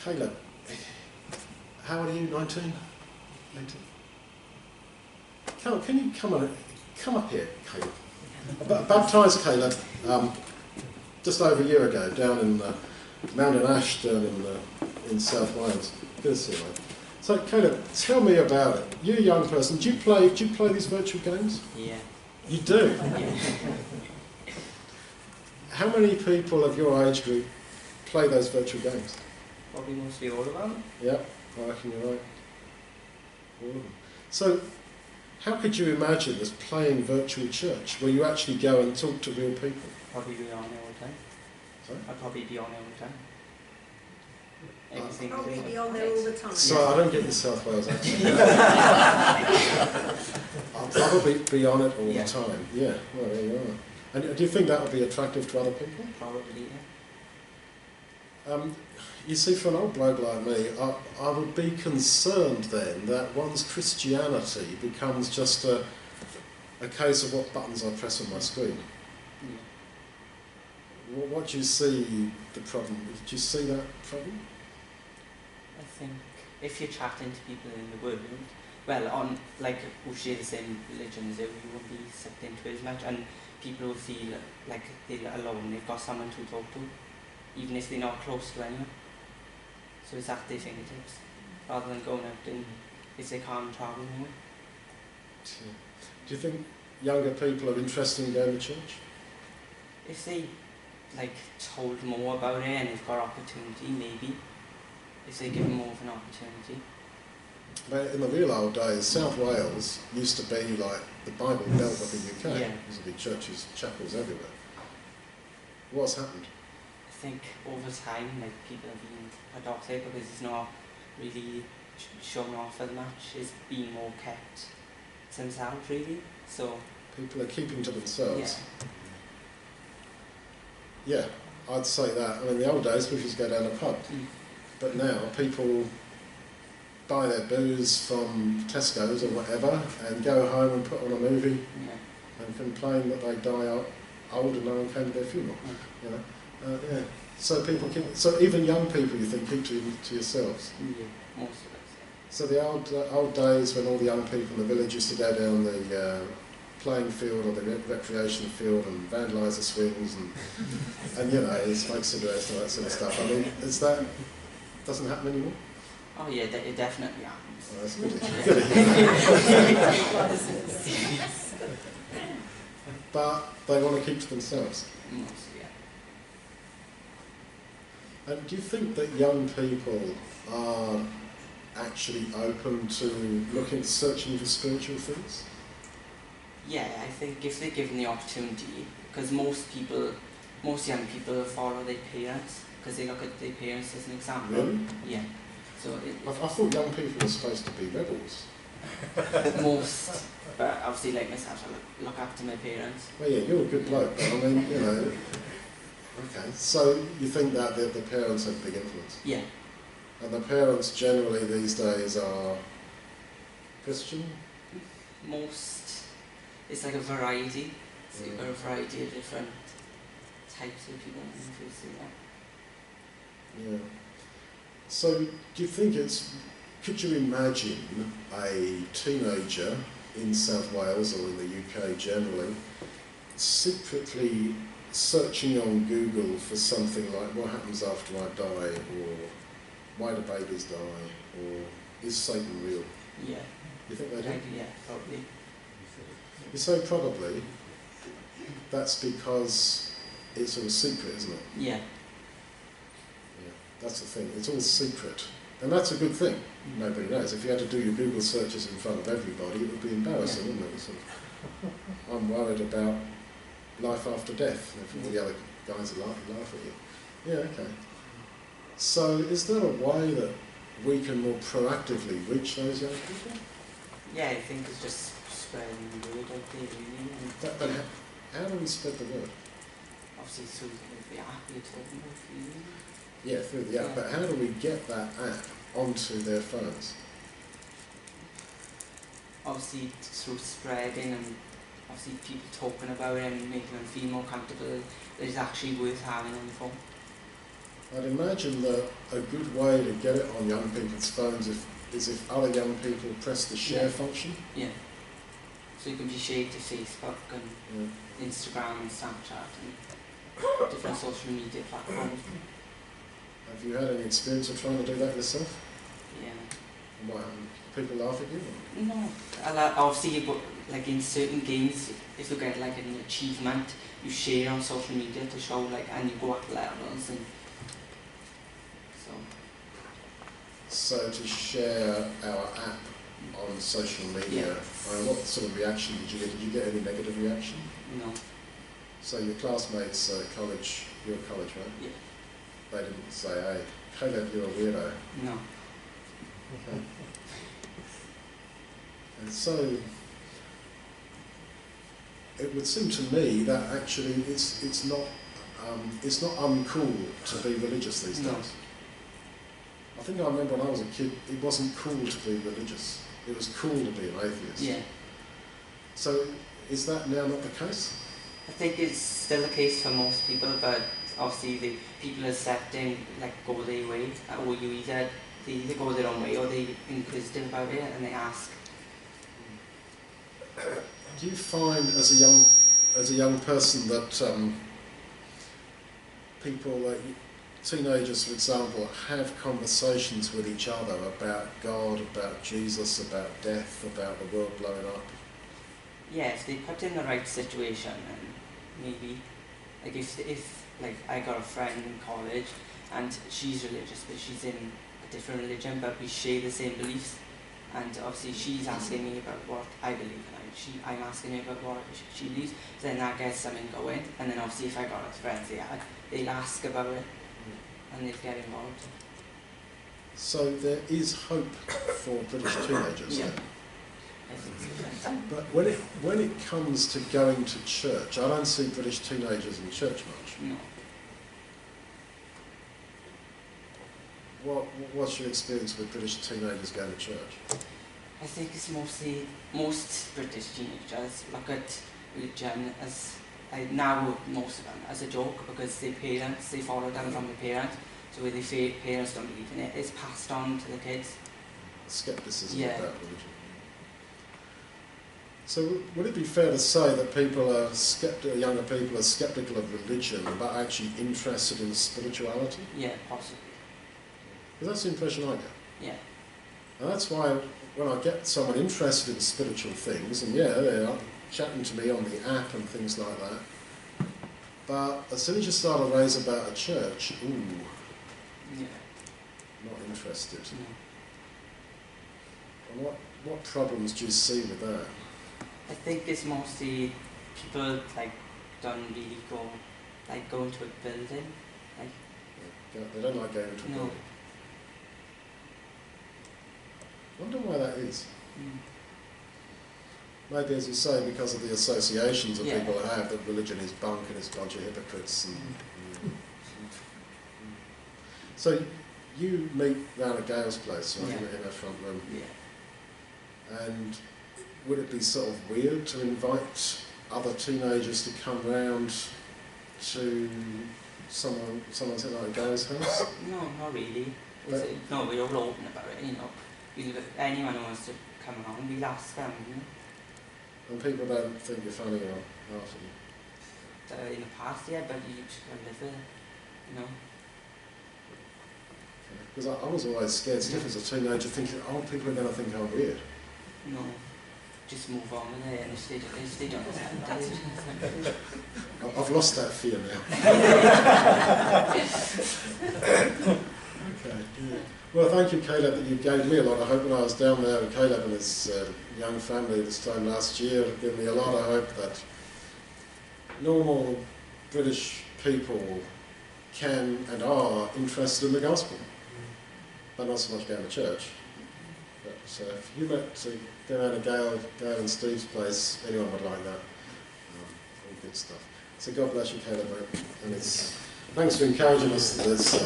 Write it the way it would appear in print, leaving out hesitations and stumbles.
Caleb, how old are you? 19? 18? Can you come up here, Caleb? I baptised Caleb just over a year ago down in Mountain Ash down in South Wales. Good to see you, mate. So Caleb, tell me about it. You're a young person. Do you play these virtual games? Yeah. You do? Yeah. How many people of your age group play those virtual games? Probably mostly all of them. Yeah, I reckon you're right. All of them. So, how could you imagine this playing virtual church where you actually go and talk to real people? Probably be on there all the time. Sorry? I'd probably be on there all the time. Every single Probably day. be on there all the time. So I don't get the South Wales accent. I'll probably be on it all the time. Yeah, well, there you are. And do you think that would be attractive to other people? Probably, yeah. You see, for an old bloke like me, I would be concerned then that one's Christianity becomes just a case of what buttons I press on my screen. Yeah. What do you see the problem? Do you see that problem? I think if you're chatting to people in the world, well, on like who share the same religion as you, you won't be sucked into it as much, and people will feel like they're alone. They've got someone to talk to, even if they're not close to anyone. So it's at their fingertips, rather than going out and if they can't travel anywhere. Do you think younger people are interested in going to church? If they like told more about it and they've got opportunity, maybe. If they give them more of an opportunity. But in the real old days, South Wales used to be like the Bible Belt of the UK. Yeah. There used to be churches, chapels everywhere. What's happened? I think over time, like people have been adopted because it's not really shown off as much. It's being more kept to themselves, really. So People are keeping to themselves. yeah. Yeah, I'd say that. I mean, in the old days, people used to go down a pub. But now, people buy their booze from Tesco's or whatever and go home and put on a movie Yeah. and complain that they die old and no one came to their funeral. You know? Yeah. So people so even young people, you think, keep to yourselves. Yeah. Most of us. So the old days when all the young people in the village used to go down the playing field or the recreation field and vandalise the swings and you know, smoke cigarettes and all that sort of stuff. I mean, doesn't happen anymore? Oh yeah, it definitely happens. Oh, that's good. But they want to keep to themselves. Mostly, yeah. And do you think that young people are actually open to searching for spiritual things? Yeah, I think if they're given the opportunity, because most young people follow their parents, because they look at their parents as an example. Really? Yeah. So I thought young people were supposed to be rebels. most, but obviously like myself, I look up to my parents. Well, yeah, you're a good bloke, but I mean, you know. Okay, so you think that the parents have a big influence? Yeah. And the parents generally these days are Christian? Most, it's like a variety. So you've got a variety of different types of people interested in that. Yeah. So do you think could you imagine a teenager in South Wales or in the UK generally secretly searching on Google for something like what happens after I die, or why do babies die, or is Satan real? Yeah. You think they do? Yeah, probably. You say probably. That's because it's all secret, isn't it? Yeah. Yeah, that's the thing. It's all secret. And that's a good thing. Nobody knows. If you had to do your Google searches in front of everybody, it would be embarrassing, wouldn't it? Sort of, I'm worried about life after death. If all the other guys are laughing, laugh at you. Yeah, okay. So is there a way that we can more proactively reach those young people? Yeah, I think it's just spreading the word out there, really. But how do we spread the word? Obviously through the app you're talking about, really. Yeah, through the app. Yeah. But how do we get that app onto their phones? Obviously through spreading and obviously people talking about it and making them feel more comfortable that it's actually worth having on the phone. I'd imagine that a good way to get it on young people's phones is if other young people press the share function. Yeah. So you can be shared to Facebook and Instagram and Snapchat and different social media platforms. Have you had any experience of trying to do that yourself? Yeah. And what happened? People laugh at you? Or? No. Obviously, like in certain games, if you get like an achievement, you share on social media to show like, and you go up levels and So to share our app on social media, what sort of reaction did you get? Did you get any negative reaction? No. So your classmates at college, you're at college, right? Yeah. They didn't say, hey, Caleb, you're a weirdo. No. Okay. And so it would seem to me that actually it's not uncool to be religious these days. I think I remember when I was a kid, it wasn't cool to be religious. It was cool to be an atheist. Yeah. So is that now not the case? I think it's still the case for most people, but obviously the people accepting like go their way, or they either go their own way or they're inquisitive about it and they ask. Do you find as a young person that people, teenagers for example, have conversations with each other about God, about Jesus, about death, about the world blowing up? Yeah, if they put in the right situation, and maybe, like if like I got a friend in college and she's religious but she's in a different religion but we share the same beliefs, and obviously she's asking me about what I believe and I'm asking her about what she believes, so then that gets something going, and then obviously if I got a friend, they'll ask about it and they'll get involved. So there is hope for British teenagers. Yeah. Then? But when it comes to going to church, I don't see British teenagers in church much. No. What's your experience with British teenagers going to church? I think it's mostly, most British teenagers look at religion as, now most of them, as a joke, because their parents, they follow them from their parents, so where their parents don't believe in it, it's passed on to the kids. Scepticism Yeah. about religion. So would it be fair to say that younger people are sceptical of religion but actually interested in spirituality? Yeah, possibly. Because that's the impression I get. Yeah. And that's why when I get someone interested in spiritual things, and they're chatting to me on the app and things like that, but as soon as you start to raise about a church, Yeah. not interested. No. And what problems do you see with that? I think it's mostly people don't really go into a building. They don't like going into a No. building. I wonder why that is. Maybe, as you say, because of the associations that people have, that religion is bunk and it's a bunch of hypocrites. So you meet round at Gail's place, right, in her front room. Yeah. And would it be sort of weird to invite other teenagers to come round to someone's like Gail's house? No, not really. No, we're all open about it, If anyone who wants to come along, we'll ask them, And people don't think you're funny or laughing? In the past, yeah, but you just gotta live with it, Because I was always scared stiff as a teenager, thinking, people are going to think I'm weird. No, just move on with it, and if they don't understand it. I've lost that fear now. Okay. Well, thank you, Caleb, that you gave me a lot of hope when I was down there. Caleb and his young family this time last year have given me a lot of hope that normal British people can and are interested in the gospel, but not so much going to church. But if you met to go around to Gail and Steve's place, anyone would like that. All good stuff. So God bless you, Caleb, mate. And thanks for encouraging us to this.